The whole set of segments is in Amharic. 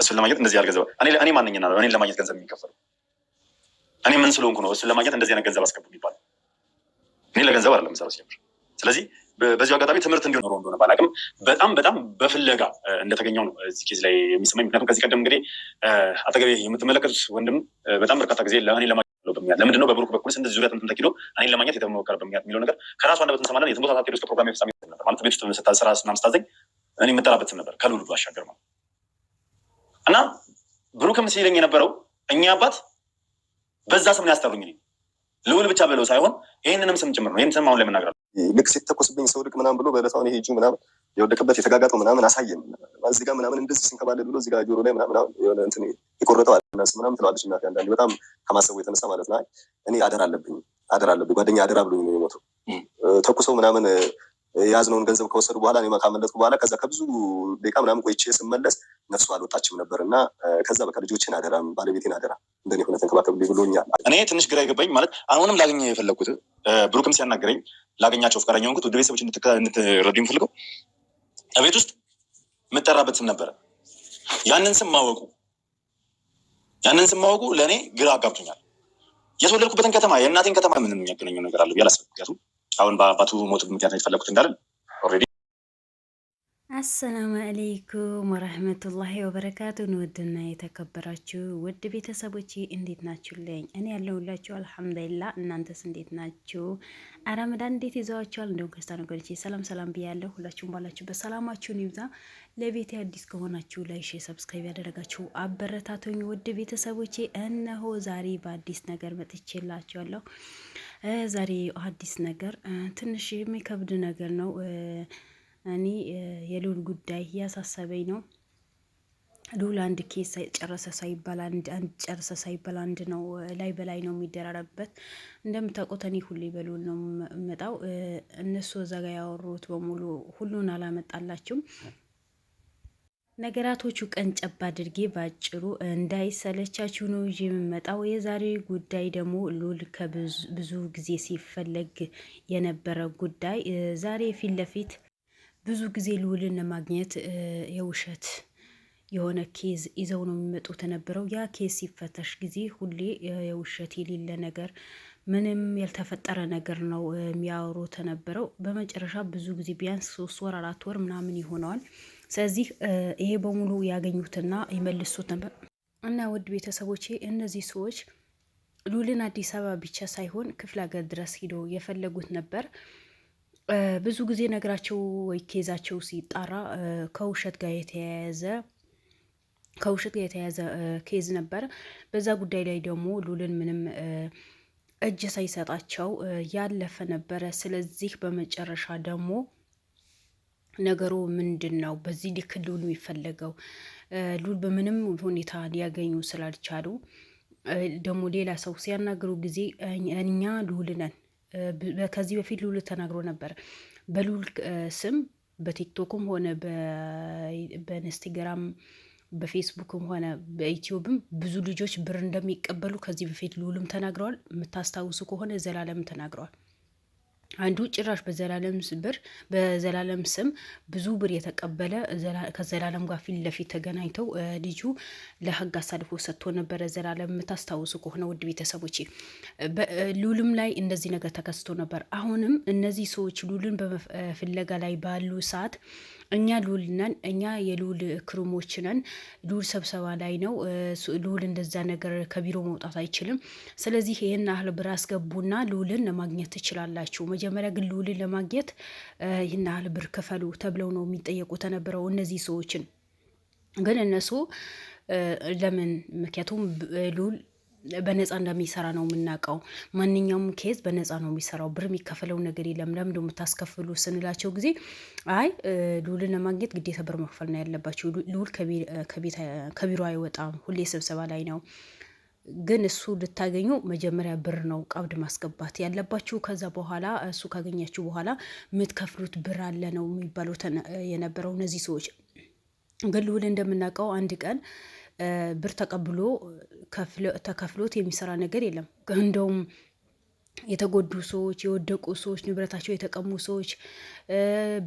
እሱን ለማግኘት እንደዚህ ያህል ገንዘብ እኔ ማንኛና ነው እኔን ለማግኘት ገንዘብ የሚከፈለው? እኔ ምን ስለሆንኩ ነው እሱን ለማግኘት እንደዚህ አይነት ገንዘብ አስገቡ የሚባል? እኔ ለገንዘብ አይደለም የምሰራው ሲጀምር። ስለዚህ በዚሁ አጋጣሚ ትምህርት እንዲሆን እንደሆነ ባላቅም በጣም በፍለጋ እንደተገኘው ነው እዚህ ኬዝ ላይ የሚሰማኝ። ምክንያቱም ከዚህ ቀደም እንግዲህ አጠገቤ የምትመለከቱት ወንድም በጣም በርካታ ጊዜ ለእኔ ለማግኘት በምክንያት ለምንድን ነው በብሩክ በኩል እንደዚህ ዙሪያ ጥንት ተኪዶ እኔን ለማግኘት የተሞከረ በምክንያት የሚለው ነገር ከራሱ አንደበት እንሰማለን። የትም ቦታ ሳትሄድ እስከ ፕሮግራም ፍጻሜ ነበር ማለት ቤት ውስጥ ስራ ምናምን ስታዘኝ እኔ የምጠራበት ስም ነበር ከልውል ባሻገር ማለት እና ብሩክም ሲለኝ የነበረው እኛ አባት በዛ ስም ነው ያስጠሩኝ። ልውል ብቻ ብለው ሳይሆን ይህንንም ስም ጭምር ነው። ይህን ስም አሁን ላይ መናገር ልክ ሲተኮስብኝ ሰው ልክ ምናምን ብሎ በለታውን ይሄ እጁ ምናምን የወደቀበት የተጋጋጠው ምናምን አሳየን። እዚህ ጋር ምናምን እንደዚህ ሲንከባለል ብሎ እዚህ ጋር ጆሮ ላይ ምናምን የሆነ እንትን የቆረጠው አለና ምናምን ትለዋለች እናቴ አንዳንዴ በጣም ከማሰቡ የተነሳ ማለት ነው። እኔ አደራ አለብኝ ጓደኛ አደራ ብሎኝ ነው የሞተው። ተኩሰው ምናምን የያዝነውን ገንዘብ ከወሰዱ በኋላ እኔ ካመለጥኩ በኋላ ከዛ ከብዙ ደቂቃ ምናምን ቆይቼ ስመለስ ነፍሱ አልወጣችም ነበር እና ከዛ በቃ ልጆችን አደራ ባለቤቴን አደራ እንደኔ ሆነ ተንከባከብልኝ ብሎኛል። እኔ ትንሽ ግራ የገባኝ ማለት አሁንም ላገኘ የፈለግኩት ብሩክም ሲያናገረኝ ላገኛቸው ፈቃደኛ ሆንኩት። ውድ ቤተሰቦች እንድትረዱ የምፈልገው ቤት ውስጥ የምጠራበት ስም ነበረ። ያንን ስም ማወቁ ለእኔ ግራ አጋብቶኛል። የተወለድኩበትን ከተማ የእናቴን ከተማ ምንም የሚያገናኘው ነገር አለ ብዬ አላሰብኩም። ምክንያቱም አሁን በአባቱ ሞት ምክንያት ነው የተፈለግኩት እንዳለን ኦልሬዲ። አሰላሙ አለይኩም ወረህመቱላሂ ወበረካቱ። ውድና የተከበራችሁ ውድ ቤተሰቦቼ እንዴት ናችሁልኝ? እኔ ያለሁላችሁ አልሐምዱሊላህ። እናንተስ እንዴት ናችሁ? ረመዳን እንዴት ይዘዋችኋል? እንደውም ክርስቲያን ወገኖቼ ሰላም ብያለሁ። ሁላችሁም ባላችሁበት ሰላማችሁን ይብዛ። ለቤቴ አዲስ ከሆናችሁ ላይክ፣ ሰብስክራይብ ያደረጋችሁ አበረታቱኝ። ውድ ቤተሰቦቼ እነሆ ዛሬ በአዲስ ነገር መጥቼላችኋለሁ። ዛሬ አዲስ ነገር ትንሽ የሚከብድ ነገር ነው። እኔ የልዑል ጉዳይ እያሳሰበኝ ነው። ልዑል አንድ ኬስ ጨረሰ ሳይባል አንድ ነው በላይ ነው የሚደራረብበት። እንደምታውቁት እኔ ሁሌ በልዑል ነው የምመጣው። እነሱ እዛ ጋ ያወሩት በሙሉ ሁሉን አላመጣላችሁም። ነገራቶቹ ቀንጨብ አድርጌ ባጭሩ እንዳይሰለቻችሁ ነው ይዤ የምመጣው። የዛሬ ጉዳይ ደግሞ ልዑል ከብዙ ጊዜ ሲፈለግ የነበረ ጉዳይ ዛሬ ፊት ለፊት ብዙ ጊዜ ልዑልን ለማግኘት የውሸት የሆነ ኬዝ ይዘው ነው የሚመጡት የነበረው። ያ ኬዝ ሲፈተሽ ጊዜ ሁሌ የውሸት የሌለ ነገር ምንም ያልተፈጠረ ነገር ነው የሚያወሩት የነበረው። በመጨረሻ ብዙ ጊዜ ቢያንስ 3 ወር 4 ወር ምናምን ይሆነዋል። ስለዚህ ይሄ በሙሉ ያገኙትና ይመልሱት ነበር እና ውድ ቤተሰቦቼ እነዚህ ሰዎች ልዑልን አዲስ አበባ ብቻ ሳይሆን ክፍለ ሀገር ድረስ ሂዶ የፈለጉት ነበር። ብዙ ጊዜ ነገራቸው ወይ ኬዛቸው ሲጣራ ከውሸት ጋር የተያያዘ ኬዝ ነበር። በዛ ጉዳይ ላይ ደግሞ ልዑልን ምንም እጅ ሳይሰጣቸው ያለፈ ነበረ። ስለዚህ በመጨረሻ ደግሞ ነገሩ ምንድን ነው? በዚህ ልክ ልዑል የሚፈለገው ልዑል በምንም ሁኔታ ሊያገኙ ስላልቻሉ ደግሞ ሌላ ሰው ሲያናግሩ ጊዜ እኛ ልዑል ነን። ከዚህ በፊት ልዑል ተናግሮ ነበር። በልዑል ስም በቲክቶክም ሆነ በኢንስታግራም በፌስቡክም ሆነ በዩቲዩብም ብዙ ልጆች ብር እንደሚቀበሉ ከዚህ በፊት ልዑልም ተናግረዋል። የምታስታውሱ ከሆነ ዘላለም ተናግረዋል። አንዱ ጭራሽ በዘላለም ስም ብዙ ብር የተቀበለ ከዘላለም ጋር ፊት ለፊት ተገናኝተው ልጁ ለሕግ አሳልፎ ሰጥቶ ነበረ። ዘላለም የምታስታውሱ ከሆነ ውድ ቤተሰቦቼ ልዑልም ላይ እንደዚህ ነገር ተከስቶ ነበር። አሁንም እነዚህ ሰዎች ልዑልን በፍለጋ ላይ ባሉ ሰዓት እኛ ልዑል ነን፣ እኛ የልዑል ክሩሞች ነን፣ ልዑል ስብሰባ ላይ ነው፣ ልዑል እንደዛ ነገር ከቢሮ መውጣት አይችልም። ስለዚህ ይህን ያህል ብር አስገቡና ልዑልን ለማግኘት ትችላላችሁ። መጀመሪያ ግን ልዑልን ለማግኘት ይህን ያህል ብር ክፈሉ ተብለው ነው የሚጠየቁ ተነበረው እነዚህ ሰዎችን። ግን እነሱ ለምን? ምክንያቱም ልዑል በነፃ እንደሚሰራ ነው የምናውቀው። ማንኛውም ኬዝ በነፃ ነው የሚሰራው። ብር የሚከፈለው ነገር የለም። ለምንድነው የምታስከፍሉ ስንላቸው ጊዜ አይ ልዑልን ለማግኘት ግዴታ ብር መክፈል ነው ያለባቸው። ልዑል ከቢሮ አይወጣም፣ ሁሌ ስብሰባ ላይ ነው። ግን እሱ ልታገኙ መጀመሪያ ብር ነው ቀብድ ማስገባት ያለባችሁ። ከዛ በኋላ እሱ ካገኛችሁ በኋላ የምትከፍሉት ብር አለ ነው የሚባለው የነበረው እነዚህ ሰዎች። ግን ልዑል እንደምናውቀው አንድ ቀን ብር ተቀብሎ ተከፍሎት የሚሰራ ነገር የለም። እንደውም የተጎዱ ሰዎች፣ የወደቁ ሰዎች፣ ንብረታቸው የተቀሙ ሰዎች፣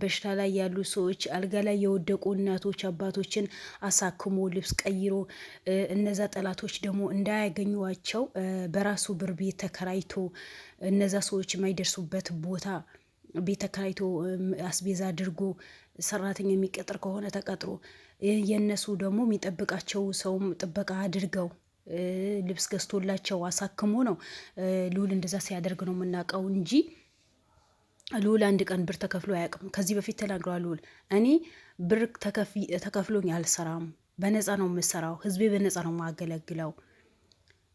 በሽታ ላይ ያሉ ሰዎች፣ አልጋ ላይ የወደቁ እናቶች አባቶችን አሳክሞ ልብስ ቀይሮ እነዛ ጠላቶች ደግሞ እንዳያገኟቸው በራሱ ብር ቤት ተከራይቶ እነዛ ሰዎች የማይደርሱበት ቦታ ቤት ተከራይቶ አስቤዛ አድርጎ ሰራተኛ የሚቀጥር ከሆነ ተቀጥሮ የእነሱ ደግሞ የሚጠብቃቸው ሰውም ጥበቃ አድርገው ልብስ ገዝቶላቸው አሳክሞ ነው ልዑል እንደዛ ሲያደርግ ነው የምናውቀው እንጂ ልዑል አንድ ቀን ብር ተከፍሎ አያውቅም። ከዚህ በፊት ተናግረዋል ልዑል። እኔ ብር ተከፍሎኝ አልሰራም፣ በነፃ ነው የምሰራው፣ ህዝቤ በነፃ ነው የማገለግለው፣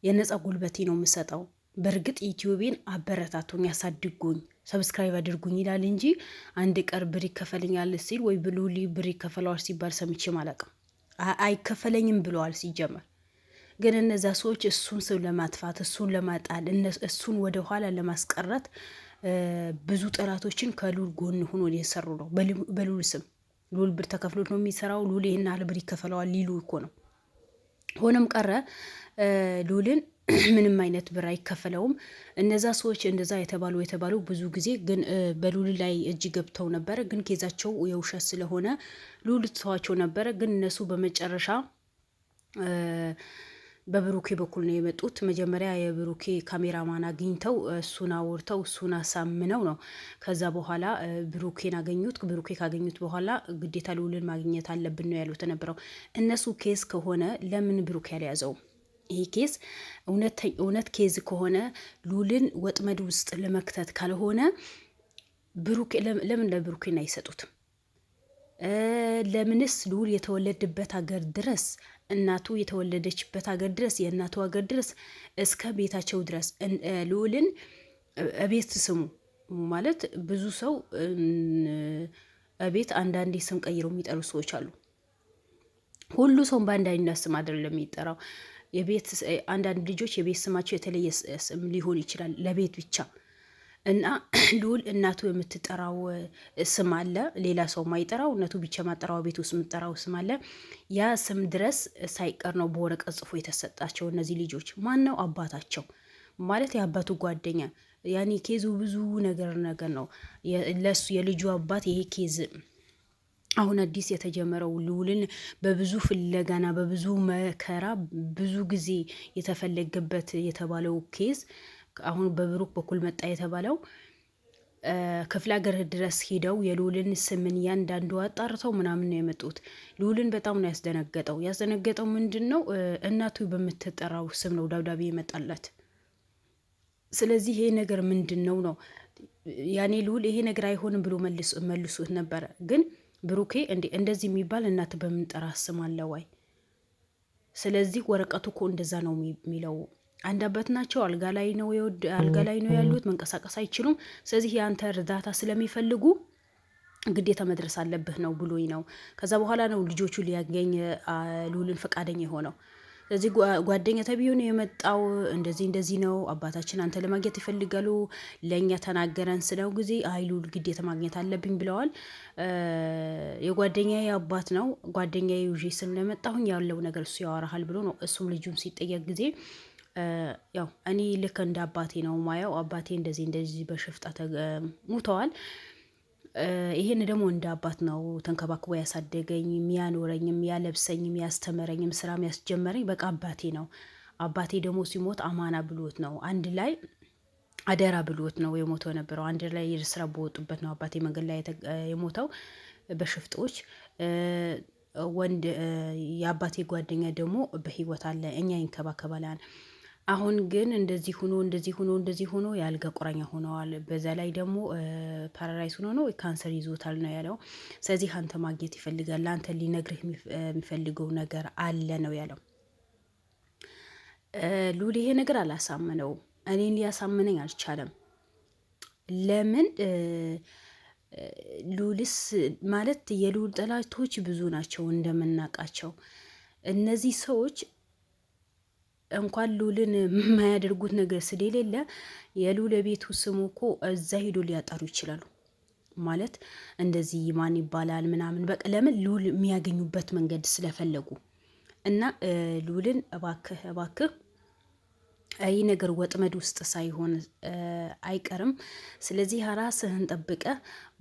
የነፃ ጉልበቴ ነው የምሰጠው። በእርግጥ ዩቲዩቤን አበረታቱኝ፣ ያሳድጉኝ፣ ሰብስክራይብ አድርጉኝ ይላል እንጂ አንድ ቀን ብር ይከፈልኛል ሲል ወይ ልዑል ብር ይከፈለዋል ሲባል ሰምቼም አላውቅም። አይከፈለኝም ብለዋል ሲጀመር። ግን እነዛ ሰዎች እሱን ስም ለማጥፋት እሱን ለማጣል እሱን ወደ ኋላ ለማስቀረት ብዙ ጠላቶችን ከልዑል ጎን ሆኖ እየሰሩ ነው። በልዑል ስም ልዑል ብር ተከፍሎት ነው የሚሰራው፣ ልዑል ይህን ያህል ብር ይከፈለዋል ሊሉ እኮ ነው። ሆነም ቀረ ልዑልን ምንም አይነት ብር አይከፈለውም። እነዛ ሰዎች እንደዛ የተባሉ ብዙ ጊዜ ግን በልዑል ላይ እጅ ገብተው ነበረ። ግን ኬዛቸው የውሸት ስለሆነ ልዑል ትተዋቸው ነበረ። ግን እነሱ በመጨረሻ በብሩኬ በኩል ነው የመጡት። መጀመሪያ የብሩኬ ካሜራማን አግኝተው እሱን አውርተው እሱን አሳምነው ነው ከዛ በኋላ ብሩኬን አገኙት። ብሩኬ ካገኙት በኋላ ግዴታ ልዑልን ማግኘት አለብን ነው ያሉት ነበረው። እነሱ ኬዝ ከሆነ ለምን ብሩኬ ያልያዘው? ይሄ ኬዝ እውነት ኬዝ ከሆነ ልዑልን ወጥመድ ውስጥ ለመክተት ካልሆነ ብሩኬ ለምን ለብሩኬን አይሰጡትም? ለምንስ ልዑል የተወለደበት ሀገር ድረስ እናቱ የተወለደችበት ሀገር ድረስ የእናቱ ሀገር ድረስ እስከ ቤታቸው ድረስ ልዑልን እቤት ስሙ ማለት ብዙ ሰው እቤት አንዳንዴ ስም ቀይረው የሚጠሩ ሰዎች አሉ። ሁሉ ሰው በአንድ አይነት ስም አይደለም የሚጠራው። የቤት አንዳንድ ልጆች የቤት ስማቸው የተለየ ስም ሊሆን ይችላል ለቤት ብቻ እና ልዑል እናቱ የምትጠራው ስም አለ፣ ሌላ ሰው ማይጠራው እናቱ ብቻ ማጠራው ቤት ውስጥ የምትጠራው ስም አለ። ያ ስም ድረስ ሳይቀር ነው በወረቀት ጽፎ የተሰጣቸው። እነዚህ ልጆች ማን ነው? አባታቸው ማለት የአባቱ ጓደኛ። ያኔ ኬዙ ብዙ ነገር ነው ለሱ የልጁ አባት። ይሄ ኬዝ አሁን አዲስ የተጀመረው ልዑልን በብዙ ፍለጋና በብዙ መከራ ብዙ ጊዜ የተፈለገበት የተባለው ኬዝ አሁን በብሩክ በኩል መጣ የተባለው ክፍለ ሀገር ድረስ ሄደው የልዑልን ስምን እያንዳንዱ አጣርተው ምናምን ነው የመጡት። ልዑልን በጣም ነው ያስደነገጠው። ያስደነገጠው ምንድን ነው? እናቱ በምትጠራው ስም ነው ደብዳቤ ይመጣላት። ስለዚህ ይሄ ነገር ምንድን ነው ነው ያኔ ልዑል ይሄ ነገር አይሆንም ብሎ መልሱት ነበረ። ግን ብሩኬ እንደዚህ የሚባል እናት በምንጠራ ስም አለ ወይ? ስለዚህ ወረቀቱ እኮ እንደዛ ነው የሚለው። አንድ አባት ናቸው። አልጋ ላይ ነው ያሉት፣ መንቀሳቀስ አይችሉም። ስለዚህ የአንተ እርዳታ ስለሚፈልጉ ግዴታ መድረስ አለብህ ነው ብሎኝ ነው። ከዛ በኋላ ነው ልጆቹ ሊያገኝ ልዑልን ፈቃደኛ የሆነው። ስለዚህ ጓደኛ ተብዬ ነው የመጣው። እንደዚህ ነው አባታችን አንተ ለማግኘት ይፈልጋሉ፣ ለእኛ ተናገረን ስለው ጊዜ አይ ልዑል ግዴታ ማግኘት አለብኝ ብለዋል። የጓደኛዬ አባት ነው፣ ጓደኛዬ ይዤ ስለመጣሁኝ ያለው ነገር እሱ ያወራሃል ብሎ ነው። እሱም ልጁም ሲጠየቅ ጊዜ ያው እኔ ልክ እንደ አባቴ ነው ማየው። አባቴ እንደዚህ በሽፍጣ ሙተዋል። ይሄን ደግሞ እንደ አባት ነው ተንከባክቦ ያሳደገኝ፣ የሚያኖረኝ፣ የሚያለብሰኝ፣ የሚያስተምረኝም ስራ የሚያስጀመረኝ በቃ አባቴ ነው። አባቴ ደግሞ ሲሞት አማና ብሎት ነው፣ አንድ ላይ አደራ ብሎት ነው የሞተው የነበረው። አንድ ላይ ስራ በወጡበት ነው አባቴ መንገድ ላይ የሞተው በሽፍጦች። ወንድ የአባቴ ጓደኛ ደግሞ በህይወት አለ፣ እኛ ይንከባከባላል። አሁን ግን እንደዚህ ሆኖ የአልጋ ቁራኛ ሆነዋል። በዛ ላይ ደግሞ ፓራላይዝ ሆኖ ነው ካንሰር ይዞታል ነው ያለው። ስለዚህ አንተ ማግኘት ይፈልጋል፣ ለአንተ ሊነግርህ የሚፈልገው ነገር አለ ነው ያለው። ልዑል ይሄ ነገር አላሳመነውም፣ እኔን ሊያሳምነኝ አልቻለም። ለምን? ልዑልስ ማለት የልዑል ጠላቶች ብዙ ናቸው እንደምናውቃቸው። እነዚህ ሰዎች እንኳን ልዑልን የማያደርጉት ነገር ስለሌለ የልዑል ቤቱ ስሙ እኮ እዛ ሄዶ ሊያጣሩ ይችላሉ። ማለት እንደዚህ ማን ይባላል ምናምን በቃ ለምን ልዑል የሚያገኙበት መንገድ ስለፈለጉ እና ልዑልን እባክህ ይህ ነገር ወጥመድ ውስጥ ሳይሆን አይቀርም። ስለዚህ ራስህን ጠብቀ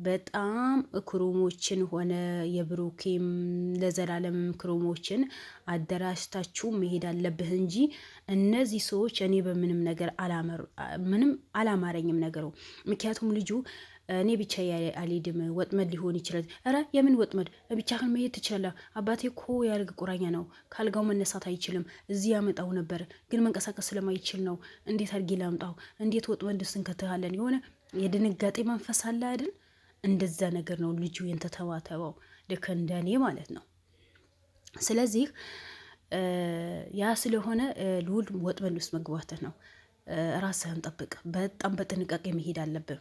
በጣም ክሮሞችን ሆነ የብሩኬም ለዘላለም ክሮሞችን አደራጅታችሁ መሄድ አለብህ እንጂ እነዚህ ሰዎች እኔ በምንም ነገር ምንም አላማረኝም ነገሩ። ምክንያቱም ልጁ እኔ ብቻ አልሄድም ወጥመድ ሊሆን ይችላል። ኧረ የምን ወጥመድ? ብቻህን መሄድ ትችላለህ። አባቴ እኮ የአልጋ ቁራኛ ነው፣ ካልጋው መነሳት አይችልም። እዚህ ያመጣው ነበር ግን መንቀሳቀስ ስለማይችል ነው። እንዴት አድርጌ ላምጣው? እንዴት ወጥመድ ስንከትሃለን? የሆነ የድንጋጤ መንፈስ አለ አይደል? እንደዛ ነገር ነው ልጁ የተተባተበው፣ ልክ እንደኔ ማለት ነው። ስለዚህ ያ ስለሆነ ልዑል ወጥመድ ውስጥ መግባትህ ነው። ራስህን ጠብቅ። በጣም በጥንቃቄ መሄድ አለብን።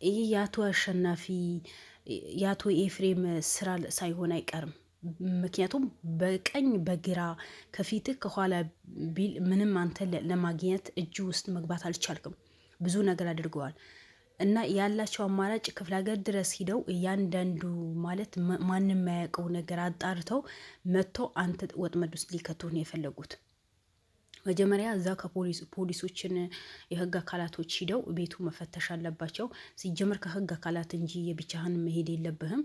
ይህ የአቶ አሸናፊ የአቶ ኤፍሬም ስራ ሳይሆን አይቀርም። ምክንያቱም በቀኝ በግራ ከፊትህ ከኋላ ቢል ምንም አንተ ለማግኘት እጅ ውስጥ መግባት አልቻልክም። ብዙ ነገር አድርገዋል እና ያላቸው አማራጭ ክፍለ ሀገር ድረስ ሂደው እያንዳንዱ ማለት ማንም የማያውቀው ነገር አጣርተው መጥተው አንተ ወጥመድ ውስጥ ሊከቱን የፈለጉት። መጀመሪያ እዛ ከፖሊሶችን የህግ አካላቶች ሂደው ቤቱ መፈተሽ አለባቸው። ሲጀምር ከህግ አካላት እንጂ የብቻህን መሄድ የለብህም።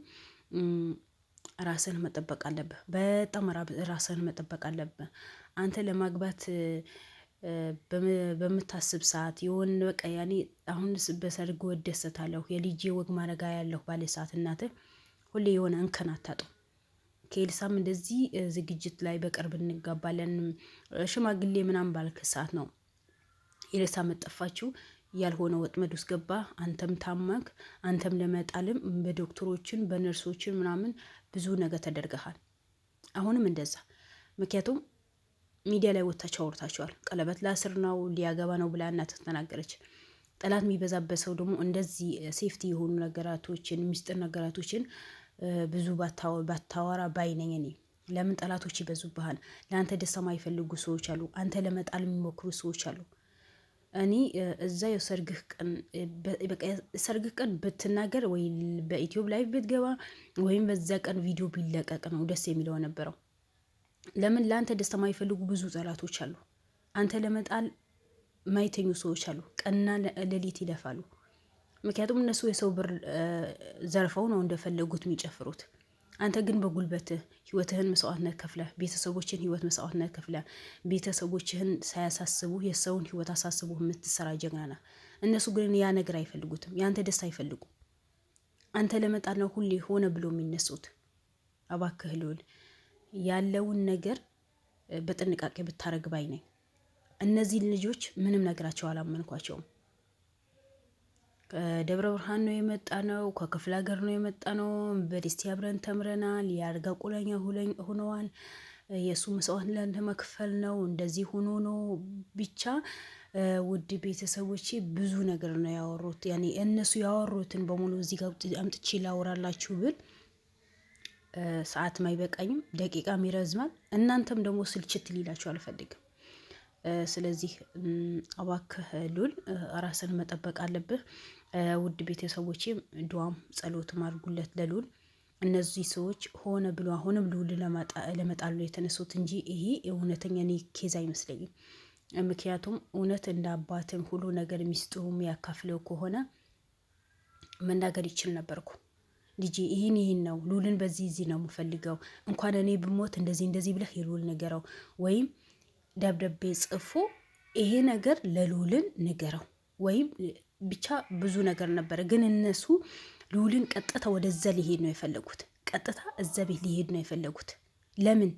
ራስህን መጠበቅ አለብህ። በጣም ራስህን መጠበቅ አለብህ። አንተ ለማግባት በምታስብ ሰዓት የሆን በቃ ያኔ አሁን በሰርግ ወደሰታለሁ የልጄ ወግ ማረጋ ያለሁ ባለ ሰዓት እናትህ ሁሌ የሆነ እንከን አታጡም። ከኤልሳም እንደዚህ ዝግጅት ላይ በቅርብ እንጋባለን ሽማግሌ ምናምን ባልክ ሰዓት ነው ኤልሳ መጠፋችው። ያልሆነ ወጥመድ ውስጥ ገባ። አንተም ታማክ፣ አንተም ለመጣልም በዶክተሮችን በነርሶችን ምናምን ብዙ ነገር ተደርገሃል። አሁንም እንደዛ። ምክንያቱም ሚዲያ ላይ ወጥታችሁ አውርታችኋል። ቀለበት ላስር ነው ሊያገባ ነው ብላ እናትህ ተናገረች። ጠላት የሚበዛበት ሰው ደግሞ እንደዚህ ሴፍቲ የሆኑ ነገራቶችን ሚስጥር ነገራቶችን ብዙ ባታወራ ባይነኝ እኔ። ለምን ጠላቶች ይበዙብሃል? ለአንተ ደስታ የማይፈልጉ ሰዎች አሉ። አንተ ለመጣል የሚሞክሩ ሰዎች አሉ። እኔ እዛ ሰርግህ ቀን ብትናገር ወይ በኢትዮብ ላይ ብትገባ ወይም በዛ ቀን ቪዲዮ ቢለቀቅ ነው ደስ የሚለው ነበረው። ለምን ለአንተ ደስታ የማይፈልጉ ብዙ ጠላቶች አሉ። አንተ ለመጣል ማይተኙ ሰዎች አሉ። ቀንና ሌሊት ይለፋሉ። ምክንያቱም እነሱ የሰው ብር ዘርፈው ነው እንደፈለጉት የሚጨፍሩት። አንተ ግን በጉልበትህ ህይወትህን መስዋዕትነት ከፍለህ ቤተሰቦችን ህይወት መስዋዕትነት ከፍለህ ቤተሰቦችህን ሳያሳስቡ የሰውን ህይወት አሳስቡ የምትሰራ ጀግና ነህ። እነሱ ግን ያ ነገር አይፈልጉትም። ያንተ ደስታ አይፈልጉም። አንተ ለመጣል ነው ሁሌ ሆነ ብሎ የሚነሱት። እባክህ ልዑል ያለውን ነገር በጥንቃቄ ብታረግ ባይ ነኝ። እነዚህን ልጆች ምንም ነገራቸው አላመንኳቸውም። ከደብረ ብርሃን ነው የመጣ ነው፣ ከክፍለ ሀገር ነው የመጣ ነው። በደስቲ አብረን ተምረናል። የአልጋ ቁራኛ ሆነዋል። የእሱ መስዋዕት ለመክፈል ነው እንደዚህ ሆኖ ነው። ብቻ ውድ ቤተሰቦቼ ብዙ ነገር ነው ያወሩት። ያኔ እነሱ ያወሩትን በሙሉ እዚህ ጋር አምጥቼ ላወራላችሁ ብል ሰዓት ማይበቃኝም፣ ደቂቃም ይረዝማል። እናንተም ደግሞ ስልችት ሊላችሁ አልፈልግም። ስለዚህ እባክህ ልዑል ራስን መጠበቅ አለብህ። ውድ ቤተሰቦቼ ዱዓም ጸሎትም አድርጉለት ለልዑል። እነዚህ ሰዎች ሆነ ብሎ አሁንም ልዑል ለመጣሉ የተነሱት እንጂ ይሄ እውነተኛ እኔ ኬዝ አይመስለኝም። ምክንያቱም እውነት እንደ አባትም ሁሉ ነገር ሚስጥሩ የሚያካፍለው ከሆነ መናገር ይችል ነበርኩ። ልጄ ይህን ነው ልዑልን በዚህ ነው የምፈልገው፣ እንኳን እኔ ብሞት እንደዚህ ብለህ የልዑል ንገረው፣ ወይም ደብዳቤ ጽፎ ይሄ ነገር ለልዑልን ንገረው፣ ወይም ብቻ ብዙ ነገር ነበረ። ግን እነሱ ልዑልን ቀጥታ ወደዛ ሊሄድ ነው የፈለጉት። ቀጥታ እዛ ቤት ሊሄድ ነው የፈለጉት። ለምን?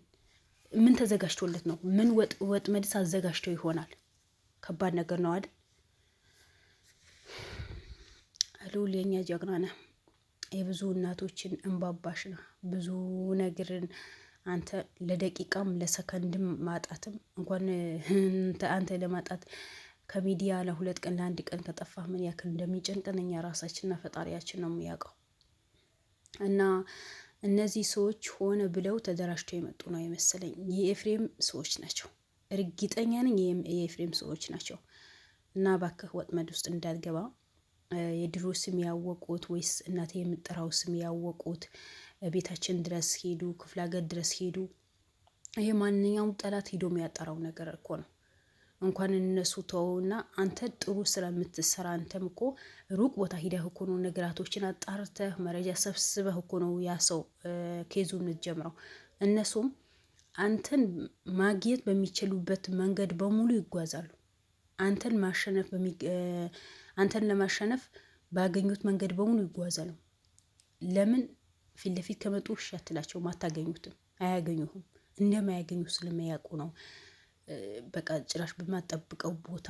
ምን ተዘጋጅቶለት ነው? ምን ወጥመድስ አዘጋጅተው ይሆናል? ከባድ ነገር ነው አይደል? ልዑል የኛ ጀግና ነህ። የብዙ እናቶችን እንባባሽ ነው። ብዙ ነገርን አንተ ለደቂቃም ለሰከንድም ማጣትም እንኳን አንተ ለማጣት ከሚዲያ ለሁለት ቀን ለአንድ ቀን ከጠፋህ ምን ያክል እንደሚጨንቀን እኛ ራሳችንና ፈጣሪያችን ነው የሚያውቀው። እና እነዚህ ሰዎች ሆነ ብለው ተደራጅተው የመጡ ነው የመሰለኝ። የኤፍሬም ሰዎች ናቸው፣ እርግጠኛ ነኝ የኤፍሬም ሰዎች ናቸው። እና እባክህ ወጥመድ ውስጥ እንዳትገባ። የድሮ ስም ያወቁት ወይስ እናቴ የምጠራው ስም ያወቁት ቤታችን ድረስ ሄዱ፣ ክፍለ ሀገር ድረስ ሄዱ። ይሄ ማንኛውም ጠላት ሄዶ የሚያጠራው ነገር እኮ ነው። እንኳን እነሱ ተውና አንተ ጥሩ ስለምትሰራ አንተም እኮ ሩቅ ቦታ ሂደህ እኮ ነው ነገራቶችን አጣርተህ መረጃ ሰብስበህ እኮ ነው ያ ሰው ኬዙ የምትጀምረው። እነሱም አንተን ማግኘት በሚችሉበት መንገድ በሙሉ ይጓዛሉ። አንተን ለማሸነፍ ባገኙት መንገድ በሙሉ ይጓዛሉ። ለምን ፊት ለፊት ከመጡ እሺ አትላቸውም፣ አታገኙትም፣ አያገኙህም። እንደማያገኙ ስለሚያውቁ ነው በቃ ጭራሽ በማጠብቀው ቦታ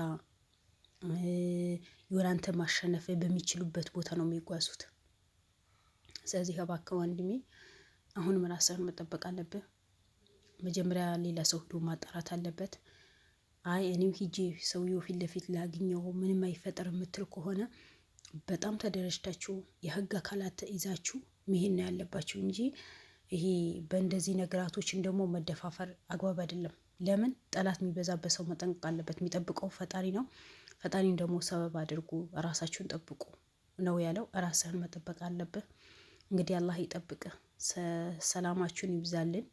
የሆነ አንተ ማሸነፍ በሚችሉበት ቦታ ነው የሚጓዙት። ስለዚህ እባክህ ወንድሜ አሁንም ራስህን መጠበቅ አለብህ። መጀመሪያ ሌላ ሰው ሄዶ ማጣራት አለበት። አይ እኔም ሂጄ ሰውየው ፊት ለፊት ላግኘው ምንም አይፈጠር የምትል ከሆነ በጣም ተደረጅታችሁ የህግ አካላት ይዛችሁ መሄድ ነው ያለባችሁ እንጂ ይሄ በእንደዚህ ነገራቶችን ደግሞ መደፋፈር አግባብ አይደለም። ለምን ጠላት የሚበዛበት ሰው መጠንቀቅ አለበት። የሚጠብቀው ፈጣሪ ነው። ፈጣሪን ደግሞ ሰበብ አድርጉ፣ ራሳችሁን ጠብቁ ነው ያለው። ራስህን መጠበቅ አለብህ። እንግዲህ አላህ ይጠብቅህ፣ ሰላማችሁን ይብዛልን።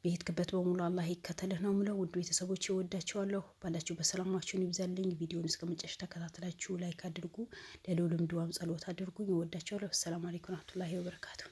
በሄድክበት በሙሉ አላህ ይከተልህ ነው የምለው። ውድ ቤተሰቦች እወዳችኋለሁ። ባላችሁ በሰላማችሁን ይብዛልኝ። ቪዲዮውን እስከ መጨረሻ ተከታተላችሁ ላይክ አድርጉ፣ ለልዑልም ዱዓም ጸሎት አድርጉኝ። እወዳችኋለሁ። ሰላም አለይኩም ወራህመቱላሂ ወበረካቱ።